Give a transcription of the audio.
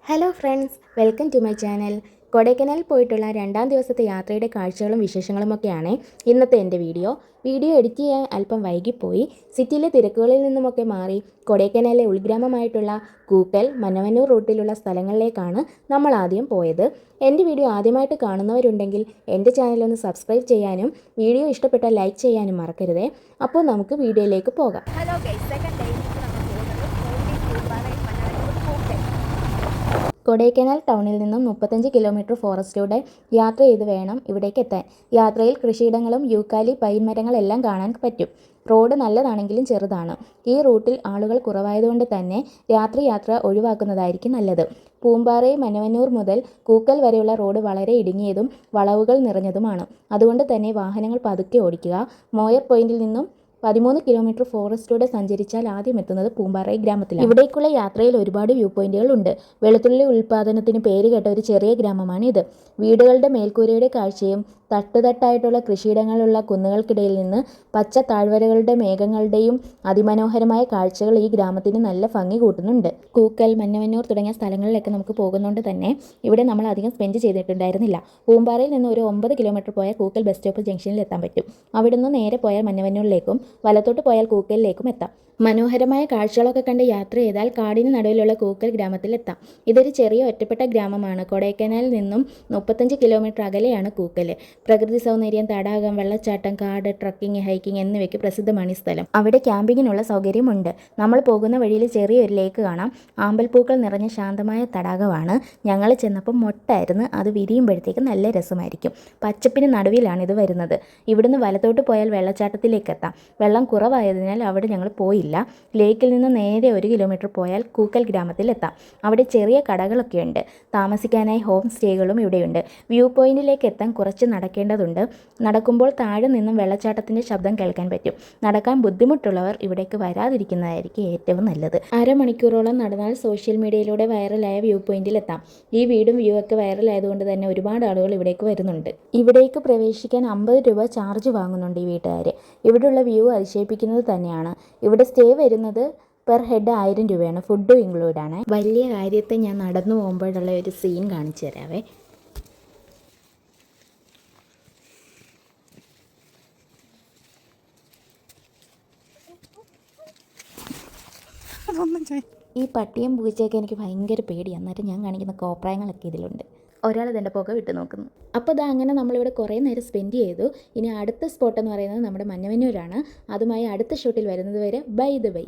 Hello friends, welcome to my channel. Kodaikanal പോയിട്ടുള്ള രണ്ടാം ദിവസത്തെ യാത്രയുടെ കാഴ്ചകളും വിശേഷങ്ങളുമൊക്കെയാണ് ഇന്നത്തെ എൻ്റെ വീഡിയോ എഡിറ്റ് ചെയ്യാൻ അല്പം വൈകിപ്പോയി. സിറ്റിയിലെ തിരക്കുകളിൽ നിന്നുമൊക്കെ മാറി കൊടൈക്കനാലിലെ ഉൾഗ്രാമമായിട്ടുള്ള കൂക്കൽ, മന്നവന്നൂർ റൂട്ടിലുള്ള സ്ഥലങ്ങളിലേക്കാണ് നമ്മൾ ആദ്യം പോയത്. എൻ്റെ വീഡിയോ ആദ്യമായിട്ട് കാണുന്നവരുണ്ടെങ്കിൽ എൻ്റെ ചാനലൊന്ന് സബ്സ്ക്രൈബ് ചെയ്യാനും വീഡിയോ ഇഷ്ടപ്പെട്ടാൽ ലൈക്ക് ചെയ്യാനും മറക്കരുതേ. അപ്പോൾ നമുക്ക് വീഡിയോയിലേക്ക് പോകാം. Hello guys, second day Kodaikanal ടൗണിൽ നിന്നും 35 കിലോമീറ്റർ ഫോറസ്റ്റിലൂടെ യാത്ര ചെയ്ത് വേണം ഇവിടേക്ക് എത്താൻ. യാത്രയിൽ കൃഷിയിടങ്ങളും യൂക്കാലി പൈൻ മരങ്ങളെല്ലാം കാണാൻ പറ്റും. റോഡ് നല്ലതാണെങ്കിലും ചെറുതാണ്. ഈ റൂട്ടിൽ ആളുകൾ കുറവായതുകൊണ്ട് തന്നെ രാത്രി യാത്ര ഒഴിവാക്കുന്നതായിരിക്കും നല്ലത്. പൂമ്പാറ മന്നവന്നൂർ മുതൽ കൂക്കൽ വരെയുള്ള റോഡ് വളരെ ഇടുങ്ങിയതും വളവുകൾ നിറഞ്ഞതുമാണ്. അതുകൊണ്ട് തന്നെ വാഹനങ്ങൾ പതുക്കെ ഓടിക്കുക. മോയർ പോയിന്റിൽ നിന്നും 13 കിലോമീറ്റർ ഫോറസ്റ്റിലൂടെ സഞ്ചരിച്ചാൽ ആദ്യം എത്തുന്നത് പൂമ്പാറ ഗ്രാമത്തിലാണ്. ഇവിടേക്കുള്ള യാത്രയിൽ ഒരുപാട് വ്യൂ പോയിന്റുകൾ ഉണ്ട്. വെളുത്തുള്ളി ഉൽപ്പാദനത്തിന് പേരുകേട്ട ഒരു ചെറിയ ഗ്രാമമാണ് ഇത്. വീടുകളുടെ മേൽക്കൂരയുടെ കാഴ്ചയും തട്ടുതട്ടായിട്ടുള്ള കൃഷിയിടങ്ങളുള്ള കുന്നുകൾക്കിടയിൽ നിന്ന് പച്ച താഴ്വരകളുടെ മേഘങ്ങളുടെയും അതിമനോഹരമായ കാഴ്ചകൾ ഈ ഗ്രാമത്തിന് നല്ല ഭംഗി കൂട്ടുന്നുണ്ട്. കൂക്കൽ, മന്നവന്നൂർ തുടങ്ങിയ സ്ഥലങ്ങളിലൊക്കെ നമുക്ക് പോകുന്നതുകൊണ്ട് തന്നെ ഇവിടെ നമ്മൾ അധികം സ്പെൻഡ് ചെയ്തിട്ടുണ്ടായിരുന്നില്ല. പൂമ്പാറയിൽ നിന്ന് ഒരു 9 കിലോമീറ്റർ പോയാൽ കൂക്കൽ ബസ് സ്റ്റോപ്പ് ജംഗ്ഷനിൽ എത്താൻ പറ്റും. അവിടുന്ന് നേരെ പോയാൽ മന്നവന്നൂരിലേക്കും വലത്തോട്ട് പോയാൽ കൂക്കലിലേക്കും എത്താം. മനോഹരമായ കാഴ്ചകളൊക്കെ കണ്ട് യാത്ര ചെയ്താൽ കാടിന് നടുവിലുള്ള കൂക്കൽ ഗ്രാമത്തിലെത്താം. ഇതൊരു ചെറിയ ഒറ്റപ്പെട്ട ഗ്രാമമാണ്. കൊടൈക്കനാലിൽ നിന്നും 35 കിലോമീറ്റർ അകലെയാണ് കൂക്കൽ. പ്രകൃതി സൗന്ദര്യം, തടാകം, വെള്ളച്ചാട്ടം, കാട്, ട്രക്കിംഗ്, ഹൈക്കിംഗ് എന്നിവയ്ക്ക് പ്രസിദ്ധമാണ് ഈ സ്ഥലം. അവിടെ ക്യാമ്പിങ്ങിനുള്ള സൗകര്യമുണ്ട്. നമ്മൾ പോകുന്ന വഴിയിൽ ചെറിയൊരു ലേക്ക് കാണാം. ആമ്പൽപ്പൂക്കൾ നിറഞ്ഞ ശാന്തമായ തടാകമാണ്. ഞങ്ങൾ ചെന്നപ്പോൾ മൊട്ടായിരുന്നു. അത് വിരിയുമ്പോഴത്തേക്ക് നല്ല രസമായിരിക്കും. പച്ചപ്പിന് നടുവിലാണ് ഇത് വരുന്നത്. ഇവിടുന്ന് വലത്തോട്ട് പോയാൽ വെള്ളച്ചാട്ടത്തിലേക്ക് എത്താം. വെള്ളം കുറവായതിനാൽ അവിടെ ഞങ്ങൾ പോയില്ല. ലേക്കിൽ നിന്ന് നേരെ 1 കിലോമീറ്റർ പോയാൽ കൂക്കൽ ഗ്രാമത്തിലെത്താം. അവിടെ ചെറിയ കടകളൊക്കെ ഉണ്ട്. താമസിക്കാനായി ഹോം സ്റ്റേകളും ഇവിടെയുണ്ട്. വ്യൂ പോയിന്റിലേക്ക് എത്താൻ കുറച്ച് നടക്കേണ്ടതുണ്ട്. നടക്കുമ്പോൾ താഴെ നിന്നും വെള്ളച്ചാട്ടത്തിൻ്റെ ശബ്ദം കേൾക്കാൻ പറ്റും. നടക്കാൻ ബുദ്ധിമുട്ടുള്ളവർ ഇവിടേക്ക് വരാതിരിക്കുന്നതായിരിക്കും ഏറ്റവും നല്ലത്. അരമണിക്കൂറോളം നടന്നാൽ സോഷ്യൽ മീഡിയയിലൂടെ വൈറലായ വ്യൂ പോയിന്റിലെത്താം. ഈ വീടും വ്യൂ ഒക്കെ വൈറലായതുകൊണ്ട് തന്നെ ഒരുപാട് ആളുകൾ ഇവിടേക്ക് വരുന്നുണ്ട്. ഇവിടേക്ക് പ്രവേശിക്കാൻ 50 രൂപ ചാർജ് വാങ്ങുന്നുണ്ട് ഈ വീട്ടുകാർ. ഇവിടെയുള്ള വ്യൂ അതിശയിപ്പിക്കുന്നത് തന്നെയാണ്. ഇവിടെ സ്റ്റേ വരുന്നത് പെർ ഹെഡ് 1000 രൂപയാണ്. ഫുഡും ഇൻക്ലൂഡാണ്. വലിയ കാര്യത്തെ ഞാൻ നടന്നു പോകുമ്പോഴുള്ള ഒരു സീൻ കാണിച്ചു തരാവേ. ഈ പട്ടിയും പൂച്ചയൊക്കെ എനിക്ക് ഭയങ്കര പേടിയാണ്. എന്നിട്ട് ഞാൻ കാണിക്കുന്ന കോപ്രായങ്ങളൊക്കെ ഇതിലുണ്ട്. ഒരാൾ ഇതിൻ്റെ പുക വിട്ട് നോക്കുന്നു. അപ്പോൾ ഇതാ അങ്ങനെ നമ്മളിവിടെ കുറേ നേരം സ്പെൻഡ് ചെയ്തു. ഇനി അടുത്ത സ്പോട്ട് എന്ന് പറയുന്നത് നമ്മുടെ മന്നവന്നൂരാണ്. അതുമായി അടുത്ത ഷൂട്ടിൽ വരുന്നത് വരെ ബൈ ദ ബൈ.